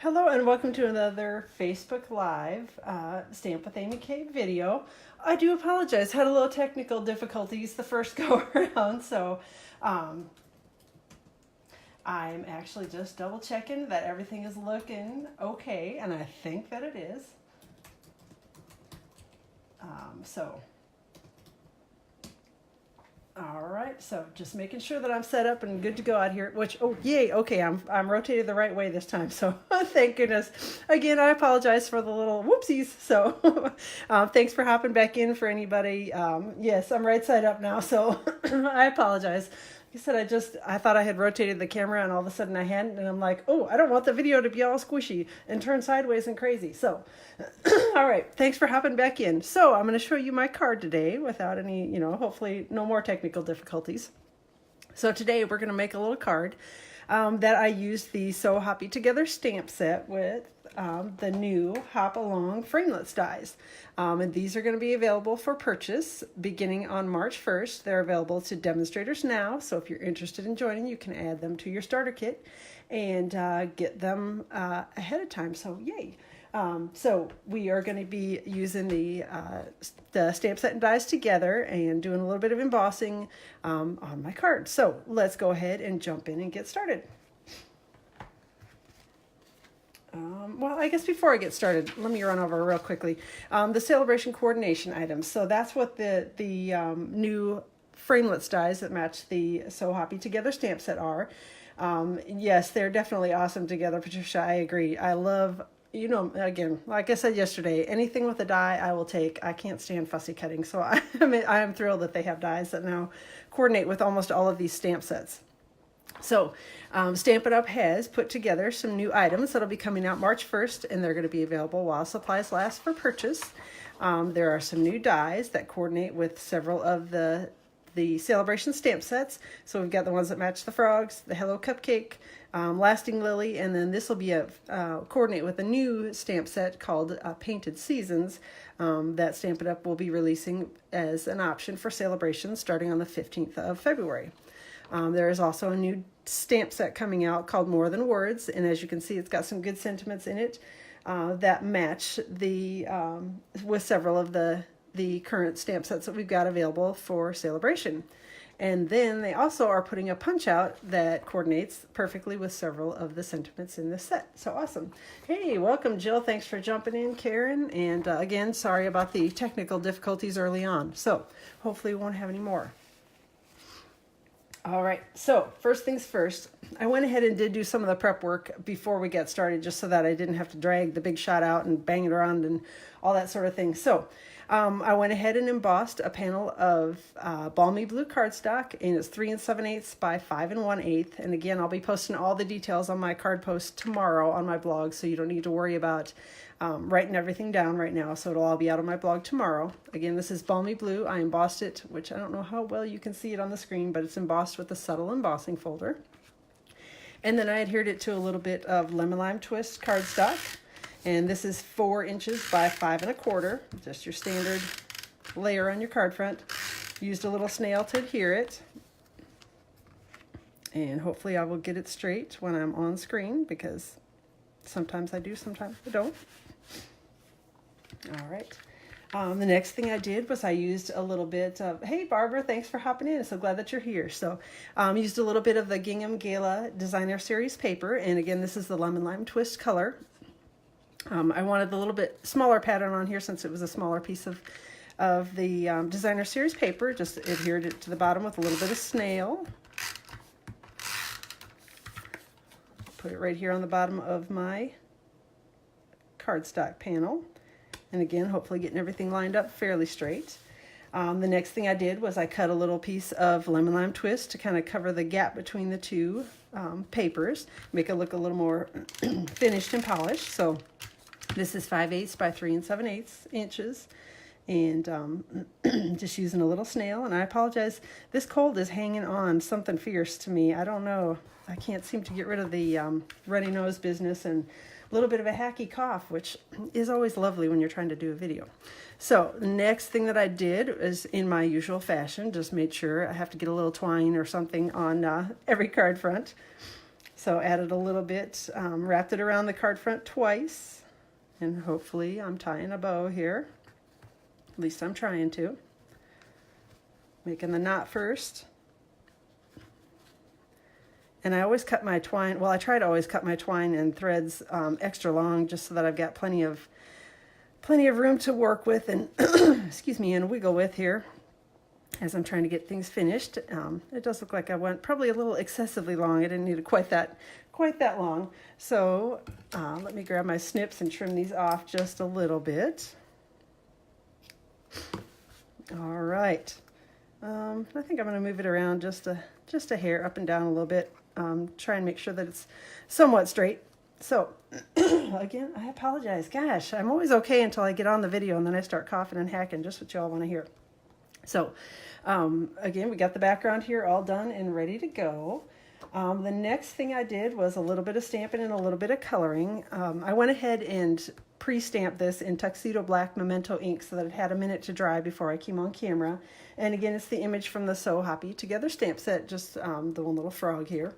Hello and welcome to another Facebook Live Stamp with Amy Kate video. I do apologize, had a little technical difficulties the first go around, so I'm actually just double checking that everything is looking okay, and I think that it is. All right, so just making sure that I'm set up and good to go out here, which, oh, yay, okay, I'm rotated the right way this time, so thank goodness. Again, I apologize for the little whoopsies, so thanks for hopping back in for anybody. Yes, I'm right side up now, so I apologize. Like I said, I thought I had rotated the camera and all of a sudden I hadn't, and I'm like, oh, I don't want the video to be all squishy and turn sideways and crazy. So, all right, thanks for hopping back in. So I'm going to show you my card today without any, hopefully no more technical difficulties. So today we're going to make a little card that I used the Sew Hoppy Together stamp set with the new Hop Along Framelits dies. And these are going to be available for purchase beginning on March 1st. They're available to demonstrators now, so if you're interested in joining, you can add them to your starter kit and get them ahead of time, so yay. So we are going to be using the stamp set and dies together and doing a little bit of embossing on my card. So let's go ahead and jump in and get started. Well, I guess before I get started, let me run over real quickly. The celebration coordination items. So that's what the new Framelits dies that match the Sew Hoppy Together stamp set are. Yes, they're definitely awesome together, Patricia. I agree. I love, again, like I said yesterday, anything with a die I will take. I can't stand fussy cutting, so I am thrilled that they have dies that now coordinate with almost all of these stamp sets. So Stampin' Up! Has put together some new items that'll be coming out March 1st, and they're going to be available while supplies last for purchase. There are some new dies that coordinate with several of the celebration stamp sets. So we've got the ones that match the frogs, the Hello Cupcake, Lasting Lily, and then this will be coordinate with a new stamp set called Painted Seasons that Stampin' Up! Will be releasing as an option for celebration starting on the 15th of February. There is also a new stamp set coming out called More Than Words, and as you can see, it's got some good sentiments in it that match with several of the current stamp sets that we've got available for celebration. And then they also are putting a punch out that coordinates perfectly with several of the sentiments in this set. So awesome. Hey, welcome, Jill. Thanks for jumping in, Karen. And again, sorry about the technical difficulties early on. So hopefully we won't have any more. All right, so first things first, I went ahead and did do some of the prep work before we got started just so that I didn't have to drag the big shot out and bang it around and all that sort of thing. So I went ahead and embossed a panel of balmy blue cardstock, and it's 3 7/8 by 5 1/8. And again, I'll be posting all the details on my card post tomorrow on my blog, so you don't need to worry about writing everything down right now. So it'll all be out on my blog tomorrow. Again, this is balmy blue. I embossed it, which I don't know how well you can see it on the screen, but it's embossed with a subtle embossing folder. And then I adhered it to a little bit of lemon lime twist cardstock. And this is 4 inches by 5 1/4, just your standard layer on your card front. Used a little snail to adhere it. And hopefully I will get it straight when I'm on screen, because sometimes I do, sometimes I don't. All right. The next thing I did was I used a little bit of, hey Barbara, thanks for hopping in. So glad that you're here. So used a little bit of the Gingham Gala Designer Series paper. And again, this is the lemon lime twist color. I wanted a little bit smaller pattern on here since it was a smaller piece of the Designer Series paper. Just adhered it to the bottom with a little bit of snail. Put it right here on the bottom of my cardstock panel. And again, hopefully getting everything lined up fairly straight. The next thing I did was I cut a little piece of lemon lime twist to kind of cover the gap between the two papers, make it look a little more finished and polished. So this is 5/8 by 3 7/8 inches. And just using a little snail. And I apologize, this cold is hanging on something fierce to me. I don't know. I can't seem to get rid of the runny nose business and a little bit of a hacky cough, which is always lovely when you're trying to do a video. So the next thing that I did is, in my usual fashion, just made sure I have to get a little twine or something on every card front. So added a little bit, wrapped it around the card front twice, and hopefully I'm tying a bow here. At least I'm trying to. Making the knot first. And I always cut my twine, well, I try to always cut my twine and threads extra long, just so that I've got plenty of room to work with and excuse me, and wiggle with here as I'm trying to get things finished. It does look like I went probably a little excessively long. I didn't need it quite that long. So let me grab my snips and trim these off just a little bit. All right. I think I'm going to move it around just a hair up and down a little bit. Try and make sure that it's somewhat straight. So again, I apologize. Gosh, I'm always okay until I get on the video and then I start coughing and hacking, just what y'all want to hear. So again, we got the background here all done and ready to go. The next thing I did was a little bit of stamping and a little bit of coloring. I went ahead and pre-stamped this in Tuxedo Black Memento ink so that it had a minute to dry before I came on camera. And again, it's the image from the So Hoppy Together stamp set, just the one little frog here.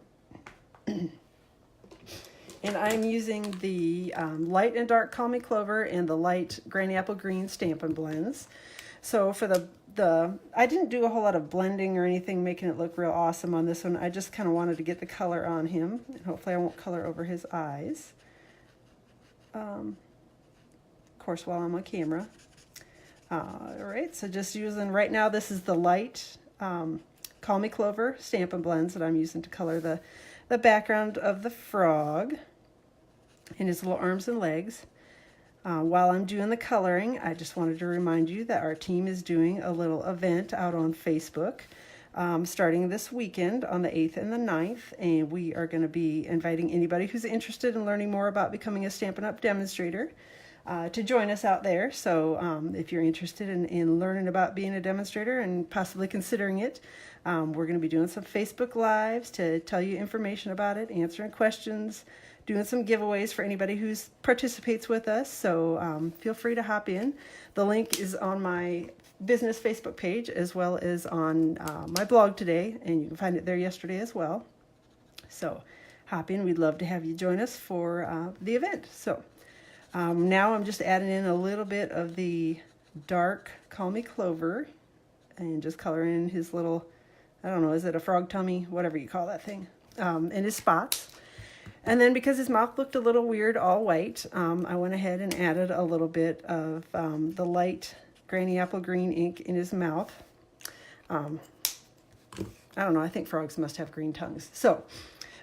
And I'm using the light and dark Call Me Clover and the light Granny Apple Green Stampin' Blends. So for I didn't do a whole lot of blending or anything, making it look real awesome on this one. I just kind of wanted to get the color on him, and hopefully I won't color over his eyes. Of course, while I'm on camera. All right, so just using, right now this is the light Call Me Clover Stampin' Blends that I'm using to color the background of the frog and his little arms and legs. While I'm doing the coloring, I just wanted to remind you that our team is doing a little event out on Facebook starting this weekend on the 8th and the 9th, and we are going to be inviting anybody who's interested in learning more about becoming a Stampin' Up! Demonstrator to join us out there. So if you're interested in learning about being a demonstrator and possibly considering it, we're going to be doing some Facebook Lives to tell you information about it, answering questions, doing some giveaways for anybody who participates with us. So feel free to hop in. The link is on my business Facebook page as well as on my blog today, and you can find it there yesterday as well. So hop in. We'd love to have you join us for the event. So now I'm just adding in a little bit of the dark Call Me Clover and just coloring in his little, I don't know, is it a frog tummy? Whatever you call that thing. And his spots. And then because his mouth looked a little weird, all white, I went ahead and added a little bit of the light Granny Apple Green ink in his mouth. I don't know, I think frogs must have green tongues. So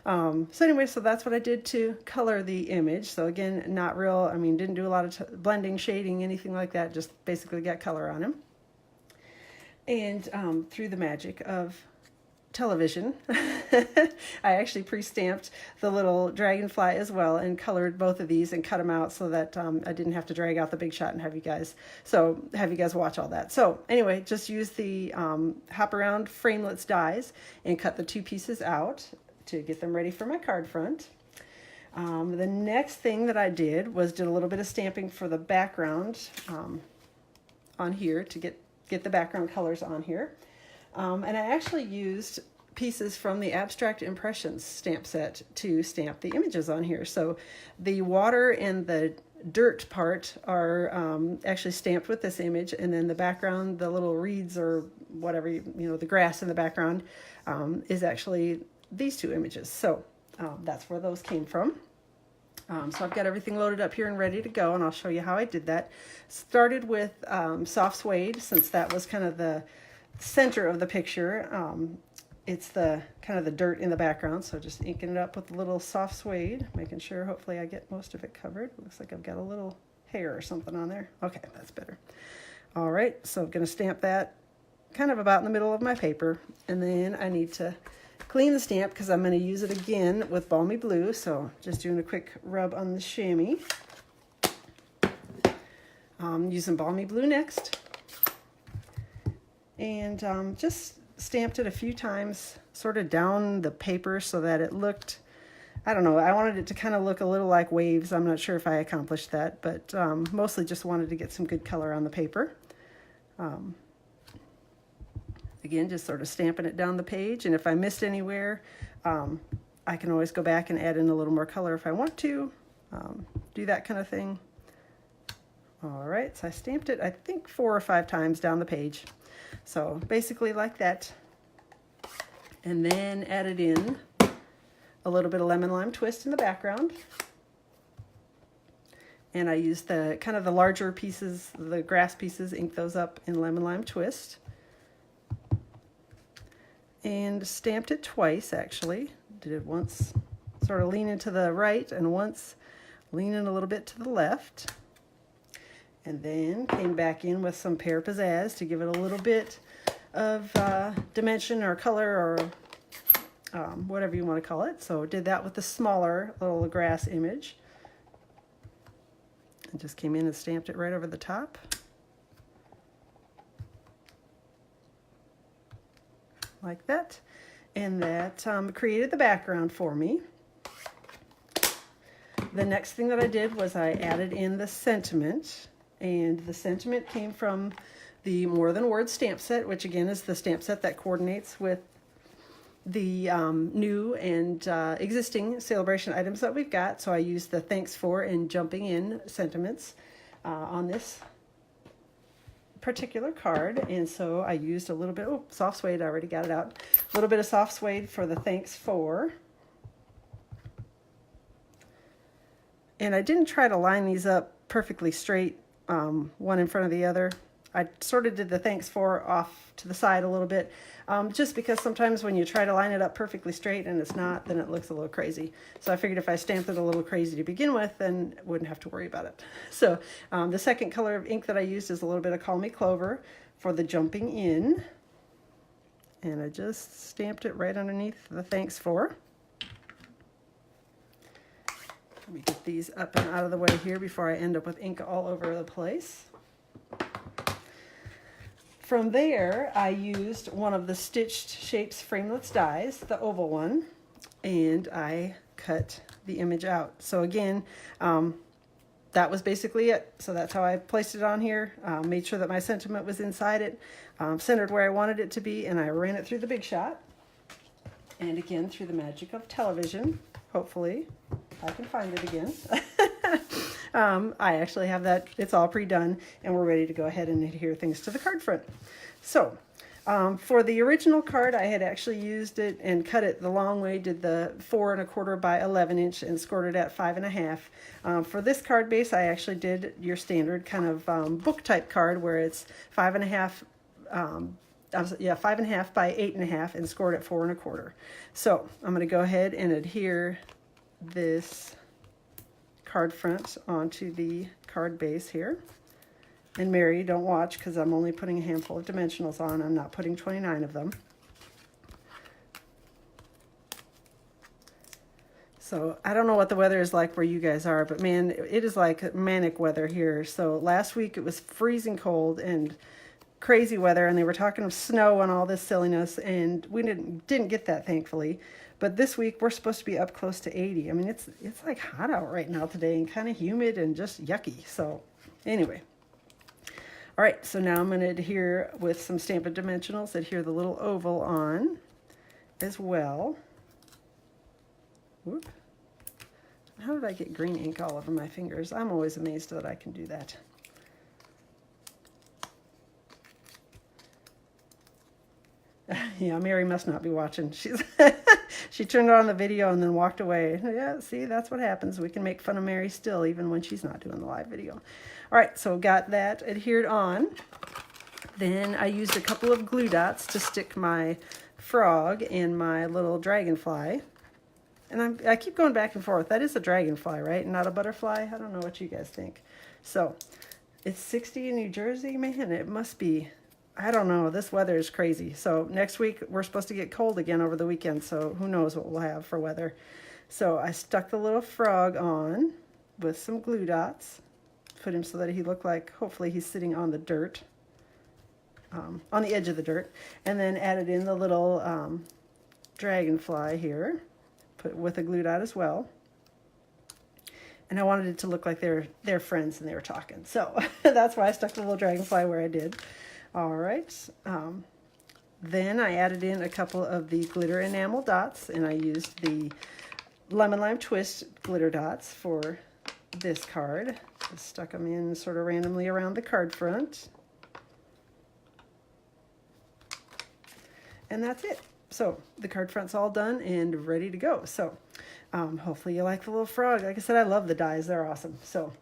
anyway, so that's what I did to color the image. So again, not real, I mean, didn't do a lot of blending, shading, anything like that, just basically got color on him. And through the magic of television, I actually pre-stamped the little dragonfly as well and colored both of these and cut them out so that I didn't have to drag out the big shot and have you guys watch all that. So anyway, just use the Hop Around Framelits dies and cut the two pieces out to get them ready for my card front. The next thing that I did was a little bit of stamping for the background on here to get the background colors on here. And I actually used pieces from the Abstract Impressions stamp set to stamp the images on here. So the water and the dirt part are actually stamped with this image, and then the background, the little reeds or whatever, the grass in the background is actually these two images. So that's where those came from. So I've got everything loaded up here and ready to go, and I'll show you how I did that. Started with soft suede, since that was kind of the center of the picture. It's the kind of the dirt in the background, so just inking it up with a little soft suede, making sure hopefully I get most of it covered. Looks like I've got a little hair or something on there. Okay, that's better. All right, so I'm going to stamp that kind of about in the middle of my paper, and then I need to clean the stamp because I'm going to use it again with Balmy Blue. So just doing a quick rub on the chamois. Using Balmy Blue next. And just stamped it a few times sort of down the paper so that it looked, I don't know, I wanted it to kind of look a little like waves. I'm not sure if I accomplished that, but mostly just wanted to get some good color on the paper. Again, just sort of stamping it down the page, and if I missed anywhere, I can always go back and add in a little more color if I want to, do that kind of thing. All right, so I stamped it, I think 4 or 5 times down the page. So basically like that. And then added in a little bit of lemon lime twist in the background. And I used the kind of the larger pieces, the grass pieces, inked those up in lemon lime twist. And stamped it twice, actually. Did it once sort of leaning to the right and once leaning a little bit to the left. And then came back in with some Pear Pizzazz to give it a little bit of dimension or color or whatever you want to call it. So did that with the smaller little grass image. And just came in and stamped it right over the top. Like that. And that created the background for me. The next thing that I did was I added in the sentiment. And the sentiment came from the More Than Words stamp set, which again is the stamp set that coordinates with the new and existing celebration items that we've got. So I used the thanks for and jumping in sentiments on this particular card. And so I used a little bit, oh, soft suede, I already got it out. A little bit of soft suede for the thanks for. And I didn't try to line these up perfectly straight, one in front of the other. I sort of did the thanks for off to the side a little bit, just because sometimes when you try to line it up perfectly straight and it's not, then it looks a little crazy. So I figured if I stamped it a little crazy to begin with, then I wouldn't have to worry about it. So the second color of ink that I used is a little bit of Call Me Clover for the jumping in. And I just stamped it right underneath the thanks for. Let me get these up and out of the way here before I end up with ink all over the place. From there, I used one of the Stitched Shapes Framelits dies, the oval one, and I cut the image out. So again, that was basically it. So that's how I placed it on here, made sure that my sentiment was inside it, centered where I wanted it to be, and I ran it through the Big Shot. And again, through the magic of television, hopefully I can find it again. I actually have that, it's all pre-done, and we're ready to go ahead and adhere things to the card front. So for the original card, I had actually used it and cut it the long way, did the 4 1/4 by 11 inch and scored it at 5 1/2. For this card base, I actually did your standard kind of book type card where it's 5 1/2, 5 1/2 by 8 1/2 and scored at 4 1/4. So I'm going to go ahead and adhere this card front onto the card base here. And Mary, don't watch because I'm only putting a handful of dimensionals on. I'm not putting 29 of them. So I don't know what the weather is like where you guys are, but man, it is like manic weather here. So last week it was freezing cold and crazy weather, and they were talking of snow and all this silliness, and we didn't get that, thankfully. But this week we're supposed to be up close to 80. I mean, it's like hot out right now today and kind of humid and just yucky. So anyway. All right, so now I'm going to adhere with some Stampin' Dimensionals, adhere the little oval on as well. Whoop. How did I get green ink all over my fingers? I'm always amazed that I can do that. Yeah, Mary must not be watching. She turned on the video and then walked away. Yeah, see, that's what happens. We can make fun of Mary still, even when she's not doing the live video. All right, so got that adhered on. Then I used a couple of glue dots to stick my frog and my little dragonfly. And I keep going back and forth. That is a dragonfly, right? Not a butterfly? I don't know what you guys think. So it's 60 in New Jersey. Man, it must be. I don't know. This weather is crazy. So next week we're supposed to get cold again over the weekend. So who knows what we'll have for weather. So I stuck the little frog on with some glue dots. Put him so that he looked like, hopefully he's sitting on the dirt. On the edge of the dirt. And then added in the little dragonfly here. Put with a glue dot as well. And I wanted it to look like they're friends and they were talking. So that's why I stuck the little dragonfly where I did. All right, then I added in a couple of the glitter enamel dots, and I used the lemon lime twist glitter dots for this card. Just stuck them in sort of randomly around the card front. And that's it. So the card front's all done and ready to go. So hopefully you like the little frog. Like I said, I love the dies. They're awesome. So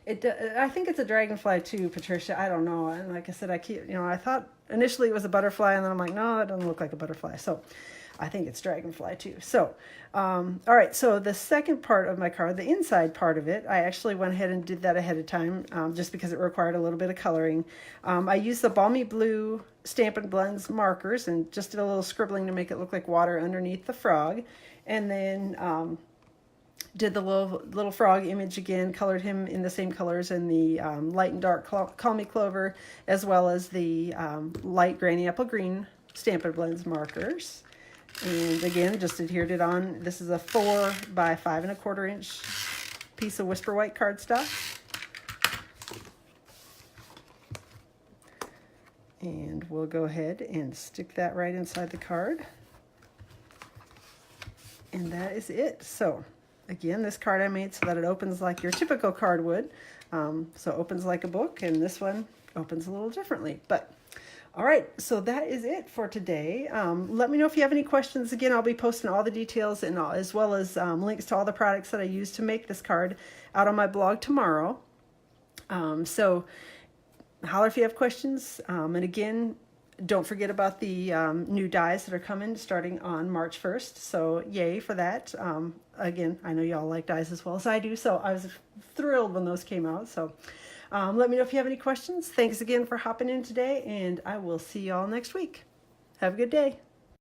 I think it's a dragonfly too, Patricia. I don't know. And like I said, I thought initially it was a butterfly, and then I'm like, no, it doesn't look like a butterfly. So I think it's dragonfly too. So, all right. So the second part of my card, the inside part of it, I actually went ahead and did that ahead of time, just because it required a little bit of coloring. I used the Balmy Blue Stampin' Blends markers and just did a little scribbling to make it look like water underneath the frog. And then did the little frog image again, colored him in the same colors in the light and dark Call Me Clover, as well as the light Granny Apple Green Stampin' Blends markers. And again, just adhered it on. This is a 4 by 5 1/4 inch piece of Whisper White cardstock. And we'll go ahead and stick that right inside the card. And that is it. So again, this card I made so that it opens like your typical card would. So it opens like a book, and this one opens a little differently. But all right, so that is it for today. Let me know if you have any questions. Again, I'll be posting all the details and as well as links to all the products that I used to make this card out on my blog tomorrow. So holler if you have questions. And again, don't forget about the new dies that are coming starting on March 1st. So yay for that. Again, I know y'all like dies as well as I do, so I was thrilled when those came out. So let me know if you have any questions. Thanks again for hopping in today, and I will see y'all next week. Have a good day.